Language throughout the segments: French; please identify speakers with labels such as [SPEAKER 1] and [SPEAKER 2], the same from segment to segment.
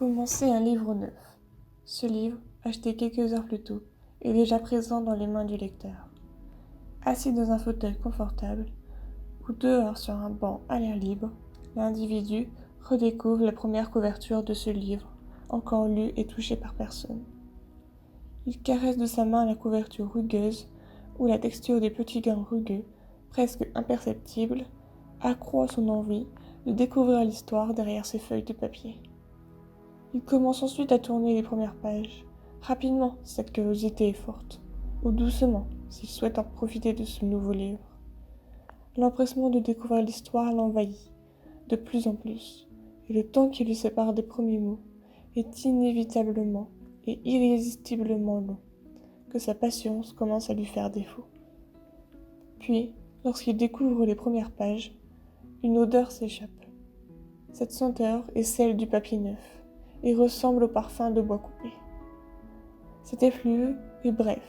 [SPEAKER 1] Commencer un livre neuf. Ce livre, acheté quelques heures plus tôt, est déjà présent dans les mains du lecteur. Assis dans un fauteuil confortable, ou dehors sur un banc à l'air libre, l'individu redécouvre la première couverture de ce livre, encore lu et touché par personne. Il caresse de sa main la couverture rugueuse, où la texture des petits grains rugueux, presque imperceptibles, accroît son envie de découvrir l'histoire derrière ces feuilles de papier. Il commence ensuite à tourner les premières pages, rapidement si sa curiosité est forte, ou doucement s'il souhaite en profiter de ce nouveau livre. L'empressement de découvrir l'histoire l'envahit, de plus en plus, et le temps qui lui sépare des premiers mots est inévitablement et irrésistiblement long, que sa patience commence à lui faire défaut. Puis, lorsqu'il découvre les premières pages, une odeur s'échappe. Cette senteur est celle du papier neuf, et ressemble au parfum de bois coupé. Cet effluve est bref,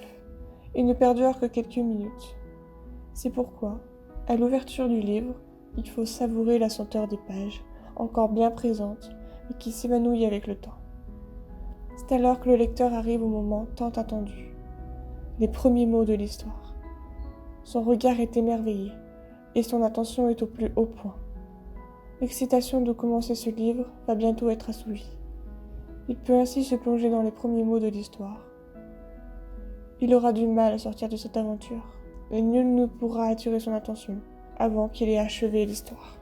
[SPEAKER 1] et ne perdure que quelques minutes. C'est pourquoi, à l'ouverture du livre, il faut savourer la senteur des pages, encore bien présente, mais qui s'évanouit avec le temps. C'est alors que le lecteur arrive au moment tant attendu, les premiers mots de l'histoire. Son regard est émerveillé, et son attention est au plus haut point. L'excitation de commencer ce livre va bientôt être assouvie. Il peut ainsi se plonger dans les premiers mots de l'histoire. Il aura du mal à sortir de cette aventure, et nul ne pourra attirer son attention avant qu'il ait achevé l'histoire.